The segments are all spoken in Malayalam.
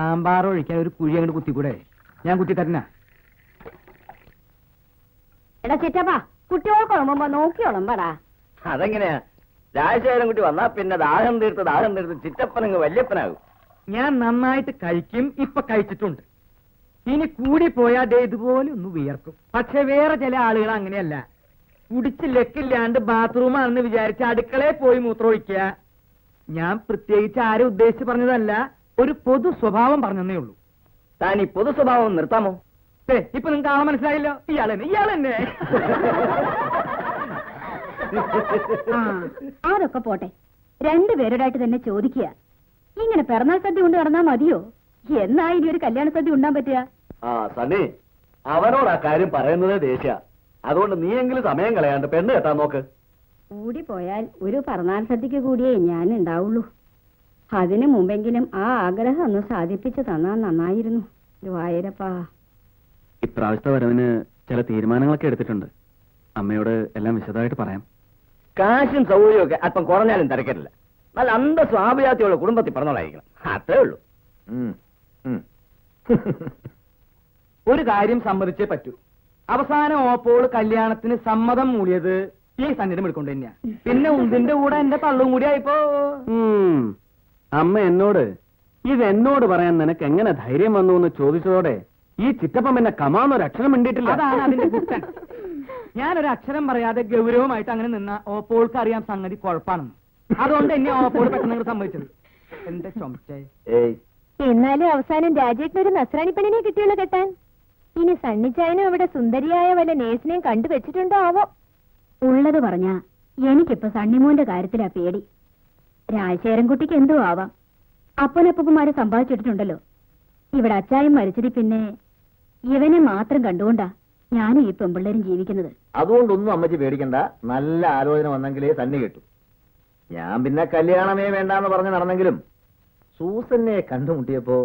സാമ്പാർ ഒഴിക്കാൻ ഒരു കുഴി അങ്ങോട്ട് കുത്തിക്കൂടെ? ഞാൻ കുത്തി തരണ. എടാ ചിറ്റപ്പാ, കുട്ടികൾക്ക് ഉളമ്പോ നോക്കിയോളം പടാ. അതെങ്ങനെയാ? രാജശേഖരൻ കുട്ടി വന്നാ പിന്നെ ദാഹം തീർത്ത് ചിറ്റപ്പനങ്ങ് വല്യപ്പനാകും. ഞാൻ നന്നായിട്ട് കഴിക്കും, ഇപ്പൊ കഴിച്ചിട്ടുണ്ട്. ഇനി കൂടി പോയാ ദേ ഇതുപോലെ ഒന്ന് വിയർക്കും. പക്ഷെ വേറെ ചില ആളുകൾ അങ്ങനെയല്ല. കുടിച്ച് ലക്കില്ലാണ്ട് ബാത്റൂമാണെന്ന് വിചാരിച്ച് അടുക്കളയിൽ പോയി മൂത്രമൊഴിക്കുക. ഞാൻ പ്രത്യേകിച്ച് ആരും ഉദ്ദേശിച്ച് പറഞ്ഞതല്ല, ഒരു പൊതു സ്വഭാവം പറഞ്ഞതേ ഉള്ളൂ. താൻ ഈ പൊതു സ്വഭാവം നിർത്താമോ? ഇപ്പൊ നിങ്ങൾക്ക് ആളെ മനസ്സിലായല്ലോ. ഇയാളെന്നെ അതൊക്കെ പോട്ടെ, രണ്ടുപേരോടായിട്ട് തന്നെ ചോദിക്കുക. ഇങ്ങനെ പിറന്നാൾ സദ്യ കൊണ്ട് നടന്നാ മതിയോ? എന്നാ ഇനി ഒരു കല്യാണ സദ്യ ഉണ്ടാൻ പറ്റുക? സണ്ണി, അവനോട് ആ കാര്യം പറയുന്നത് ദേഷ്യ. അതുകൊണ്ട് നീയെങ്കിലും സമയം കളയാണ്ട് പെണ്ണ് കെട്ടാൻ നോക്ക്. കൂടി പോയാൽ ഒരു പിറന്നാൾ സദ്യക്ക് കൂടിയേ ഞാൻ ഉണ്ടാവുള്ളൂ. അതിനു മുമ്പെങ്കിലും ആ ആഗ്രഹം ഒന്ന് സാധിപ്പിച്ചു തന്നാ നന്നായിരുന്നു. ഗുരുവായൂരപ്പാ. ഇപ്രാവശ്യത്തെ വരവിന് ചില തീരുമാനങ്ങളൊക്കെ എടുത്തിട്ടുണ്ട്. അമ്മയോട് എല്ലാം വിശദമായിട്ട് പറയാം. കാശും സൗകര്യവും ഒക്കെ അല്പം കുറഞ്ഞാലും തിരക്കില്ല. നല്ല അന്തസ്വാഭിജാത്തിയുള്ള കുടുംബത്തിൽ പറഞ്ഞോളായിരിക്കണം. അത്രേ ഉള്ളൂ. ഒരു കാര്യം സമ്മതിച്ചേ പറ്റൂ. അവസാനം ഓപ്പോൾ കല്യാണത്തിന് സമ്മതം മൂടിയത് ഈ സന്നിധം എടുക്കൊണ്ട് തന്നെയാ. പിന്നെ ഉന്തിന്റെ കൂടെ എന്റെ തള്ളും കൂടി ആയിപ്പോ. അമ്മ എന്നോട് ഇതെന്നോട് പറയാൻ നിനക്ക് എങ്ങനെ ധൈര്യം വന്നു എന്ന് ചോദിച്ചതോടെ ഈ ചിറ്റപ്പം എന്നെ കമാന്നൊരു അക്ഷരം മിണ്ടിയിട്ടില്ല. അതാണ് അതിന്റെ കുറ്റം. ഞാനൊരു അക്ഷരം പറയാതെ ഗൗരവമായിട്ട് അങ്ങനെ നിന്ന ഓപ്പോൾക്ക് അറിയാം സംഗതി കുഴപ്പാണെന്ന്. അതുകൊണ്ട് എന്നെ ഓപ്പോൾ പെട്ടെന്ന് സംഭവിച്ചത്. എന്റെ ചുമച്ചേ. എന്നാലും അവസാനം രാജേട്ടനൊരു നസ്രാണി പെണ്ണിനെ കിട്ടിയുള്ള കെട്ടാൻ. ഇനി സണ്ണിച്ചായനും അവിടെ സുന്ദരിയായ വല്ല നേഴ്സിനെയും കണ്ടുവച്ചിട്ടുണ്ടോ ആവോ? ഉള്ളത് പറഞ്ഞാ എനിക്കിപ്പോ സണ്ണിമോന്റെ കാര്യത്തിലാ പേടി. രാജശേഖരൻകുട്ടിക്ക് എന്തോ ആവാം. അപ്പനപ്പന്മാരെ സമ്പാദിച്ചിട്ടുണ്ടല്ലോ. ഇവിടെ അച്ചായും മരിച്ചതി പിന്നെ ഇവനെ മാത്രം കണ്ടുകൊണ്ടാ ഞാനും ഈ പെമ്പിള്ളേരും ജീവിക്കുന്നത്. അതുകൊണ്ടൊന്നും അമ്മച്ചി പേടിക്കണ്ട. നല്ല ആലോചന വന്നെങ്കിലേ തന്നെ കിട്ടും. ഞാൻ പിന്നെ കല്യാണമേ വേണ്ടാന്ന് പറഞ്ഞ് നടന്നെങ്കിലും സൂസന്നെ കണ്ടുമുട്ടിയപ്പോ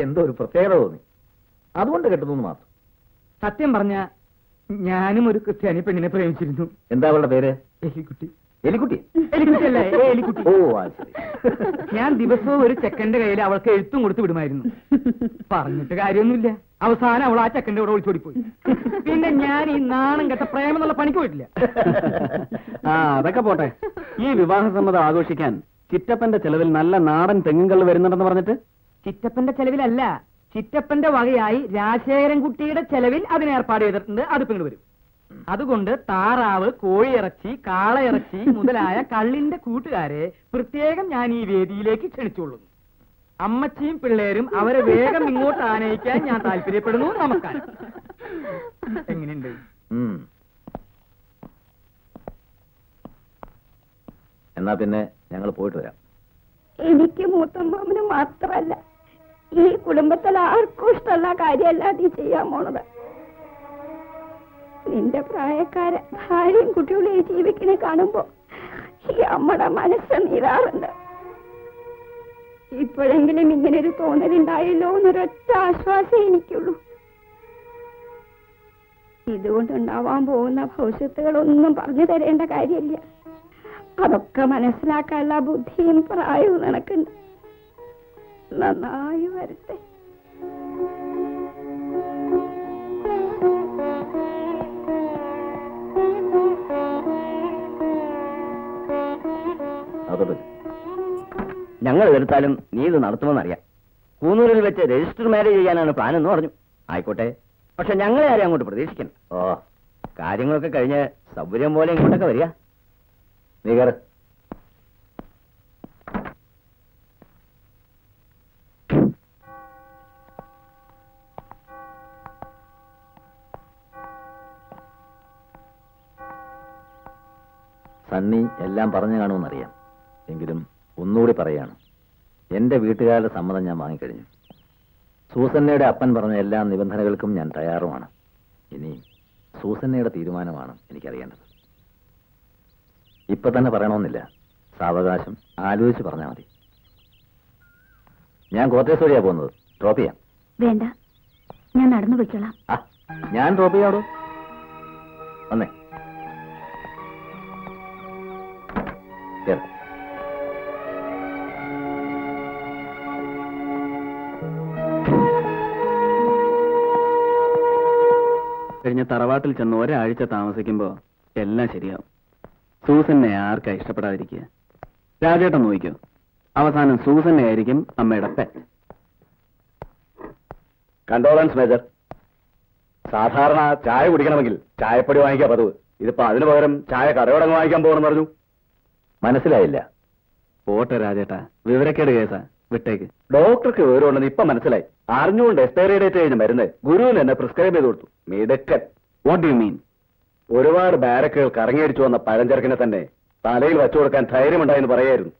എന്തോ ഒരു പ്രത്യേകത തോന്നി. അതുകൊണ്ട് കെട്ടുന്നു മാത്രം. സത്യം പറഞ്ഞ ഞാനും ഒരു ക്രിസ്ത്യാനി പെണ്ണിനെ പ്രേമിച്ചിരുന്നു. എന്താ അവളുടെ പേര്? എലിക്കുട്ടി. എലിക്കുട്ടി? എലിക്കുട്ടിയല്ലേ, എലിക്കുട്ടി. ഓ, ശരി. ഞാൻ ദിവസവും ഒരു ചെക്കന്റെ കയ്യിൽ അവൾക്ക് എഴുത്തും കൊടുത്ത് വിടുമായിരുന്നു. പറഞ്ഞിട്ട് കാര്യമൊന്നുമില്ല. അവസാനം അവൾ ആ ചെക്കന്റെ കൂടെ ഒളിച്ചോടിപ്പോയി. പിന്നെ ഞാൻ ഈ നാണം കെട്ട പ്രേമം എന്നുള്ള പണിക്ക് പോയിട്ടില്ല. അതൊക്കെ പോട്ടെ. ഈ വിവാഹ സമ്മതം ആഘോഷിക്കാൻ ചിറ്റപ്പന്റെ ചെലവിൽ നല്ല നാടൻ തെങ്ങുകള്ള് വരുന്നുണ്ടെന്ന് പറഞ്ഞിട്ട്? ചിറ്റപ്പന്റെ ചെലവിലല്ല, ചിറ്റപ്പന്റെ വകയായി രാജശേഖരൻകുട്ടിയുടെ ചെലവിൽ അതിന് ഏർപ്പാട് ചെയ്തിട്ടുണ്ട്. അത് പിന്നീട് വരും. അതുകൊണ്ട് താറാവ്, കോഴിയിറച്ചി, കാളയിറച്ചി മുതലായ കള്ളിന്റെ കൂട്ടുകാരെ പ്രത്യേകം ഞാൻ ഈ വേദിയിലേക്ക് ക്ഷണിച്ചുകൊള്ളുന്നു. അമ്മച്ചിയും പിള്ളേരും അവരെ വേഗം ഇങ്ങോട്ട് ആനയിക്കാൻ ഞാൻ താല്പര്യപ്പെടുന്നു. നമസ്കാരം. എങ്ങനെയുണ്ട്? എന്നാ പിന്നെ ഞങ്ങൾ പോയിട്ട് വരാം. എനിക്ക് മൂത്തമ്മാമന് മാത്രല്ല, ഈ കുടുംബത്തിൽ ആർക്കും ഇഷ്ടമുള്ള കാര്യമല്ല നീ ചെയ്യാൻ പോണത്. നിന്റെ പ്രായക്കാരെ ഭാര്യയും കുട്ടികളെയും ജീവിക്കണേ കാണുമ്പോ ഈ അമ്മയുടെ മനസ്സ് നീറാറുണ്ട്. ഇപ്പോഴെങ്കിലും ഇങ്ങനെ ഒരു തോന്നലുണ്ടായല്ലോ എന്നൊരൊറ്റ ആശ്വാസം എനിക്കുള്ളൂ. ഇതുകൊണ്ടുണ്ടാവാൻ പോകുന്ന ഭവിഷ്യത്തുകളൊന്നും പറഞ്ഞു തരേണ്ട കാര്യമില്ല. അതൊക്കെ മനസ്സിലാക്കാനുള്ള ബുദ്ധിയും പ്രായവും നിനക്കുണ്ട്. നന്നായി വരട്ടെ. ഞങ്ങൾ എടുത്താലും നീ ഇത് നടത്തുമെന്നറിയാം. കൂന്നൂരിൽ വെച്ച് രജിസ്റ്റർ മാരേജ് ചെയ്യാനാണ് പ്ലാൻ എന്ന് പറഞ്ഞു. ആയിക്കോട്ടെ, പക്ഷെ ഞങ്ങളെ ആരും അങ്ങോട്ട് പ്രതീക്ഷിക്കണം. കാര്യങ്ങളൊക്കെ കഴിഞ്ഞ് സൗകര്യം പോലെ ഇങ്ങോട്ടൊക്കെ വരിക. നീ കയറ്. സണ്ണി എല്ലാം പറഞ്ഞു കാണുമെന്നറിയാം. എങ്കിലും ഒന്നുകൂടി പറയാണ്, എന്റെ വീട്ടുകാരുടെ സമ്മതം ഞാൻ വാങ്ങിക്കഴിഞ്ഞു. സൂസന്നയുടെ അപ്പൻ പറഞ്ഞ എല്ലാ നിബന്ധനകൾക്കും ഞാൻ തയ്യാറുമാണ്. ഇനി സൂസന്നയുടെ തീരുമാനമാണ് എനിക്കറിയേണ്ടത്. ഇപ്പൊ തന്നെ പറയണമെന്നില്ല, സാവകാശം ആലോചിച്ച് പറഞ്ഞാൽ മതി. ഞാൻ കോട്ടേഴ്സ് വഴിയാ പോകുന്നത്. ഡ്രോപ്പ് ചെയ്യാം? വേണ്ട, ഞാൻ നടന്നു പോയിക്കോളാം. ഞാൻ ഡ്രോപ്പ് ചെയ്യാടോ. വന്നേ. കഴിഞ്ഞ തറവാട്ടിൽ ചെന്ന് ഒരാഴ്ച താമസിക്കുമ്പോ എല്ലാം ശരിയാവും. സൂസനെ ആർക്കാ ഇഷ്ടപ്പെടാതിരിക്കുക? രാജേട്ടൻ നോക്കൂ, അവസാനം സൂസനെ ആയിരിക്കും അമ്മയുടെ പെറ്റ്. Condolence major. സാധാരണ ചായ കുടിക്കണമെങ്കിൽ ചായപ്പൊടി വാങ്ങിക്കാൻ പതിവ്. ഇതിപ്പോ അതിനു പകരം ചായ കടയോടങ്ങ് വാങ്ങിക്കാൻ പോകണമെന്ന് പറഞ്ഞു. മനസ്സിലായില്ല. പോട്ടെ രാജേട്ടാ, വിവരക്കേട് കേസാ, വിട്ടേക്ക്. ഡോക്ടർക്ക് വിവരമുണ്ടെന്ന് ഇപ്പൊ മനസ്സിലായി. അറിഞ്ഞുകൊണ്ട് എക്സ്പയറി ഡേറ്റ് കഴിഞ്ഞ് മരുന്ന് ഗുരുവിന് എന്നെ പ്രിസ്ക്രൈബ് ചെയ്ത് കൊടുത്തു. മിടുക്കൻ. What you mean? ഒരുപാട് ബാരക്കുകൾ കറങ്ങിയടിച്ചു വന്ന പഴഞ്ചരക്കിനെ തന്നെ തലയിൽ വച്ചു കൊടുക്കാൻ ധൈര്യമുണ്ടായെന്ന് പറയായിരുന്നു.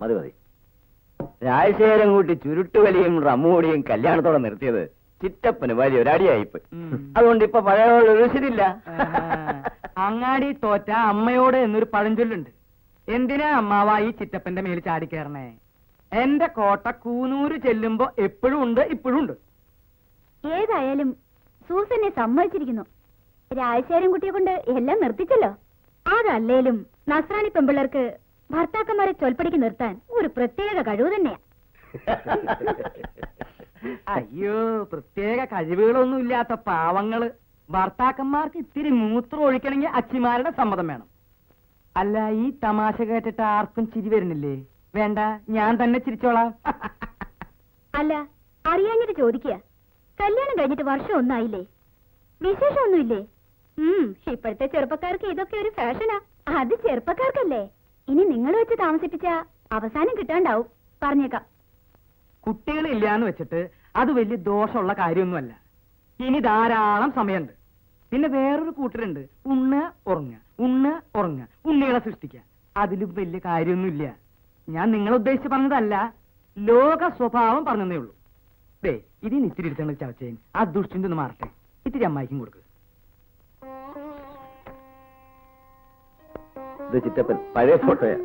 മതി മതി. രാജശേഖരം കൂട്ടി ചുരുട്ടുവലിയും റമ്മുകൂടിയും കല്യാണത്തോടെ നിർത്തിയത് ചിറ്റപ്പന് വലിയ ഒരടിയായിപ്പ്. അതുകൊണ്ട് ഇപ്പൊ പഴയ രുചിയില്ല. അങ്ങാടി തോറ്റ അമ്മയോട് എന്നൊരു പഴഞ്ചൊല്ലുണ്ട്. എന്തിനാ അമ്മാവ ഈ ചിറ്റപ്പന്റെ മേൽ ചാടിക്കയറണേ? എന്റെ കോട്ട കൂനൂര് ചെല്ലുമ്പോ എപ്പോഴും ഉണ്ട്, ഇപ്പോഴും ഉണ്ട്. ഏതായാലും സൂസനെ സമ്മതിച്ചിരിക്കുന്നു. രാജശേഖരൻ കുട്ടിയെ കൊണ്ട് എല്ലാം നിർത്തിച്ചല്ലോ. അതല്ലേലും നസ്രാണി പെമ്പിള്ളേർക്ക് ഭർത്താക്കന്മാരെ ചൊൽപ്പടിക്ക് നിർത്താൻ ഒരു പ്രത്യേക കഴിവ് തന്നെയാ. അയ്യോ, പ്രത്യേക കഴിവുകളൊന്നും ഇല്ലാത്ത പാവങ്ങള്. ഭർത്താക്കന്മാർക്ക് ഇത്തിരി മൂത്രം ഒഴിക്കണമെങ്കിൽ അച്ചിമാരുടെ സമ്മതം വേണം. അല്ല, ഈ തമാശ കേട്ടിട്ട് ആർക്കും ചിരി വരുന്നില്ലേ? വേണ്ട, ഞാൻ തന്നെ ചിരിച്ചോളാം. അല്ല, അറിയാഞ്ഞിട്ട് ചോദിക്കുക. കല്യാണം കഴിഞ്ഞിട്ട് വർഷം ഒന്നായില്ലേ? വിശേഷമൊന്നുമില്ലേ? ഇപ്പോഴത്തെ ചെറുപ്പക്കാർക്ക് ഇതൊക്കെ ഒരു ഫാഷനാ. അത് ചെറുപ്പക്കാർക്കല്ലേ. ഇനി നിങ്ങൾ വെച്ച് താമസിപ്പിച്ച അവസാനം കിട്ടാണ്ടാവും, പറഞ്ഞേക്കാം. കുട്ടികളില്ലാന്ന് വെച്ചിട്ട് അത് വലിയ ദോഷമുള്ള കാര്യമൊന്നുമല്ല. ഇനി ധാരാളം സമയമുണ്ട്. പിന്നെ വേറൊരു കൂട്ടരുണ്ട്, ഉണ്ണ ഉറങ്ങ ഉണ്ണികളെ സൃഷ്ടിക്കുക. അതിലും വലിയ കാര്യമൊന്നുമില്ല. ഞാൻ നിങ്ങളെ ഉദ്ദേശിച്ച് പറഞ്ഞതല്ല, ലോക സ്വഭാവം പറഞ്ഞതേ ഉള്ളൂ. ദേ, ഇതിന് ഇത്തിരി എടുത്തങ്ങൾ ചവച്ചേൻ ആ ദുഷ്ടിന്റെ ഒന്ന് മാറട്ടെ. ഇത്തിരി അമ്മായിക്കും കൊടുക്കുക. ഇത് ചിറ്റപ്പൻ പഴയ ഫോട്ടോയാ.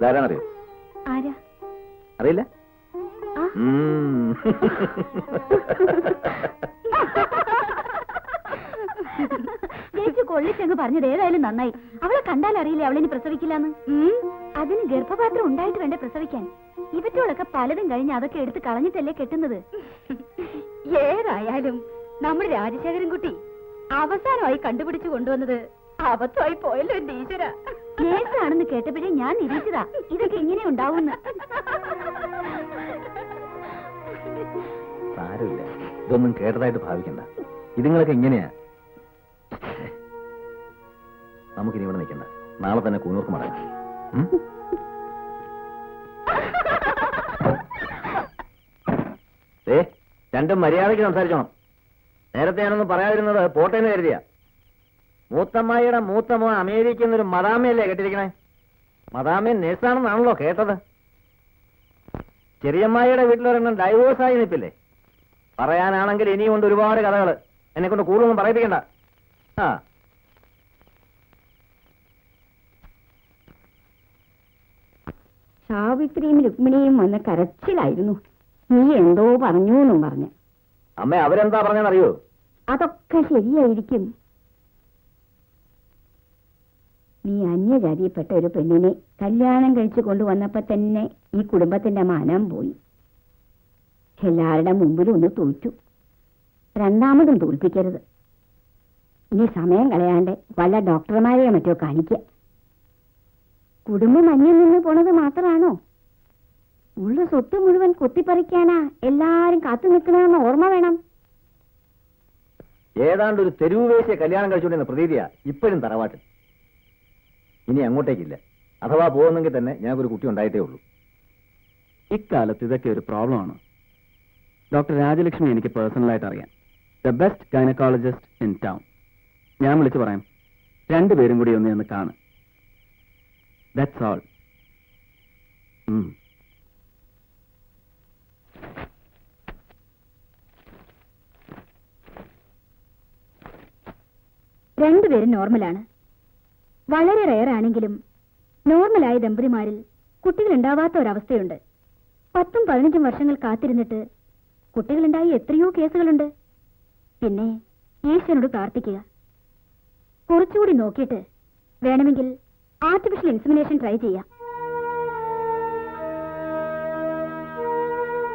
ഇതാരാന്നറിയോ? ആരാ? അറിയില്ല? ആ. ചേച്ചി കൊള്ളിച്ചെങ്ങ് പറഞ്ഞത് ഏതായാലും നന്നായി. അവളെ കണ്ടാൽ അറിയില്ലേ അവളിനി പ്രസവിക്കില്ലാന്ന്. അതിന് ഗർഭപാത്രം ഉണ്ടായിട്ട് വേണ്ടേ പ്രസവിക്കാൻ. ഇവറ്റോളൊക്കെ പലതും കഴിഞ്ഞ് അതൊക്കെ എടുത്ത് കളഞ്ഞിട്ടല്ലേ കെട്ടുന്നത്. ഏതായാലും നമ്മുടെ രാജശേഖരൻ കുട്ടി അവസാനമായി കണ്ടുപിടിച്ചു കൊണ്ടുവന്നത് അബദ്ധമായി പോയല്ലോ എന്റെ ഈശ്വര. നേഴ്സാണെന്ന് കേട്ടപ്പോഴേ ഞാൻ നിരീക്ഷിച്ചതാ ഇതൊക്കെ ഇങ്ങനെ ഉണ്ടാവുന്ന. സാരമില്ല, ഇതൊന്നും കേട്ടതായിട്ട് ഭാവിക്കണ്ട. ഇതുങ്ങളൊക്കെ ഇങ്ങനെയാ. നമുക്കിനി ഇവിടെ നിൽക്കണ്ട, നാളെ തന്നെ കൂനൂർക്ക് മടങ്ങാം. രണ്ടും മര്യാദയ്ക്ക് സംസാരിച്ചോണം. നേരത്തെ ഞാനൊന്നും പറയാതിരുന്നത് പോട്ടേന്ന് കരുതിയ. മൂത്തമ്മായിയുടെ മൂത്തമ്മ അമേരിക്കയിൽ നിന്നൊരു മദാമയല്ലേ കേട്ടിരിക്കണേ? മദാമയൻ നേഴ്സാണെന്നാണല്ലോ കേട്ടത്. ചെറിയമ്മായിയുടെ വീട്ടിലൊരെണ്ണം ഡൈവോഴ്സായി നിൽപ്പില്ലേ? പറയാനാണെങ്കിൽ ഇനിയുണ്ട് ഒരുപാട് കഥകൾ. എന്നെ കൊണ്ട് കൂടുതലൊന്നും പറയിപ്പിക്കണ്ട. ആ, സാവിത്രിയും രുക്മിണിയും വന്ന കരച്ചിലായിരുന്നു. നീ എന്തോ പറഞ്ഞു എന്നും പറഞ്ഞു. അമ്മ അവരെന്താ പറഞ്ഞെന്നറിയോ? അതൊക്കെ ശരിയായിരിക്കും. നീ അന്യജാതിയിൽപ്പെട്ട ഒരു പെണ്ണിനെ കല്യാണം കഴിച്ചു കൊണ്ടുവന്നപ്പോ തന്നെ ഈ കുടുംബത്തിന്റെ മാനം പോയി. എല്ലാവരുടെ മുമ്പിലും ഒന്ന് തോറ്റു. രണ്ടാമതും തോൽപ്പിക്കരുത്. ഇനി സമയം കളയാണ്ട് വല്ല ഡോക്ടർമാരെയോ മറ്റോ കാണിക്കുക. കുടുംബം അന്യം നിന്ന് പോണത് മാത്രമാണോ? ഉള്ള സ്വത്ത് മുഴുവൻ കൊത്തിപ്പറിക്കാനാ എല്ലാരും കാത്തു നിൽക്കണമെന്ന് ഓർമ്മ വേണം. ഏതാണ്ട് ഒരു തെരുവ് വേശിയെ കല്യാണം കഴിച്ചുകൊണ്ടിരുന്ന പ്രതീതിയാ ഇപ്പോഴും തറവാട്ടിൽ. ഇനി അങ്ങോട്ടേക്കില്ല. അഥവാ പോകുന്നെങ്കിൽ തന്നെ ഞങ്ങൾക്കൊരു കുട്ടി ഉണ്ടായിട്ടേ ഉള്ളൂ. ഇക്കാലത്ത് ഇതൊക്കെ ഒരു പ്രോബ്ലമാണ്. ഡോക്ടർ രാജലക്ഷ്മി എനിക്ക് പേഴ്സണലായിട്ട് അറിയാം. The best gynaecologist in town. ഞാൻ വിളിച്ചു പറയാം, രണ്ടുപേരും കൂടി ഒന്ന് കാണും. That's all. രണ്ടുപേരും നോർമലാണ്. വളരെ റെയർ ആണെങ്കിലും നോർമലായ ദമ്പതിമാരിൽ കുട്ടികൾ ഉണ്ടാവാത്ത ഒരവസ്ഥയുണ്ട്. 10-15 വർഷങ്ങൾ കാത്തിരുന്നിട്ട് കുട്ടികളുണ്ടായി എത്രയോ കേസുകളുണ്ട്. പിന്നെ ഈശ്വരനോട് പ്രാർത്ഥിക്കുക. കുറച്ചുകൂടി നോക്കിയിട്ട് വേണമെങ്കിൽ ആർട്ടിഫിഷ്യൽ ഇൻസെമിനേഷൻ ട്രൈ ചെയ്യാം.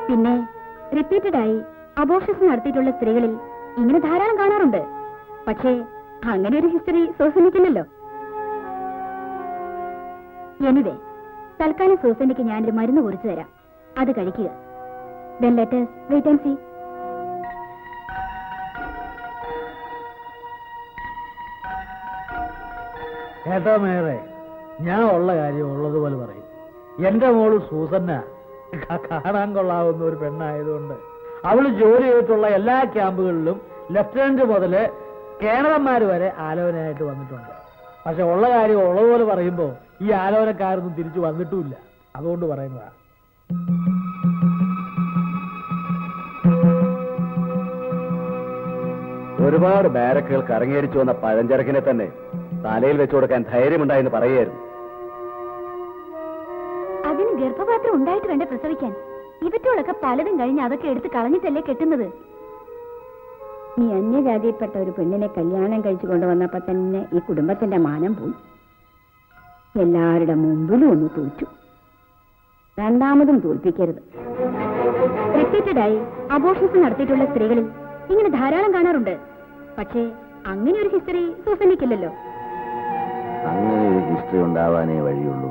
പിന്നെ റിപ്പീറ്റഡായി അബോർഷൻസ് നടത്തിയിട്ടുള്ള സ്ത്രീകളിൽ ഇങ്ങനെ ധാരാളം കാണാറുണ്ട്. പക്ഷേ അങ്ങനെ ഒരു ഹിസ്റ്ററി സൂസനിക്കില്ലല്ലോ. എനിവേ, തൽക്കാലം സൂസനിക്ക് ഞാനൊരു മരുന്ന് കുറിച്ചു തരാം. അത് കഴിക്കുക. Then let us wait and see. കേട്ടോ മേറെ, ഞാൻ ഉള്ള കാര്യം ഉള്ളതുപോലെ പറയും. എന്റെ മോള് സൂസന്ന കാണാൻ കൊള്ളാവുന്ന ഒരു പെണ്ണായതുകൊണ്ട് അവള് ജോലി ചെയ്തിട്ടുള്ള എല്ലാ ക്യാമ്പുകളിലും ലെഫ്റ്റനന്റ് മുതല് കേണലന്മാര് വരെ ആലോചനയായിട്ട് വന്നിട്ടുണ്ട്. പക്ഷെ ഉള്ള കാര്യം ഉള്ളതുപോലെ പറയുമ്പോ ഈ ആലോചനക്കാരൊന്നും തിരിച്ചു വന്നിട്ടുമില്ല. അതുകൊണ്ട് പറയുന്നതാ. ഒരുപാട് ബാരക്കുകൾ കറങ്ങിയടിച്ചു വന്ന പഴഞ്ചരക്കിനെ തന്നെ തലയിൽ വെച്ചു കൊടുക്കാൻ ധൈര്യമുണ്ടായെന്ന് പറയുകയായിരുന്നു. അതിന് ഗർഭപാത്രം ഉണ്ടായിട്ട് വേണ്ട പ്രസവിക്കാൻ. ഇവറ്റോളൊക്കെ പലതും കഴിഞ്ഞ് അതൊക്കെ എടുത്ത് കളഞ്ഞിട്ടല്ലേ കെട്ടുന്നത്. നീ അന്യജാതിയിൽപ്പെട്ട ഒരു പെണ്ണിനെ കല്യാണം കഴിച്ചു കൊണ്ടുവന്നപ്പോ തന്നെ ഈ കുടുംബത്തിന്റെ മാനം പോയി. എല്ലാവരുടെ മുമ്പിലും ഒന്ന് തോറ്റു. രണ്ടാമതും തോൽപ്പിക്കരുത്. റിപ്പീറ്റഡായി അബോർഷൻസ് നടത്തിയിട്ടുള്ള സ്ത്രീകളിൽ ഇങ്ങനെ ധാരാളം കാണാറുണ്ട്. പക്ഷേ അങ്ങനെ ഒരു ഹിസ്റ്ററി സൂസനിക്കില്ലല്ലോ. അങ്ങനെ ഒരു ഹിസ്റ്ററി ഉണ്ടാവാനേ വഴിയുള്ളൂ.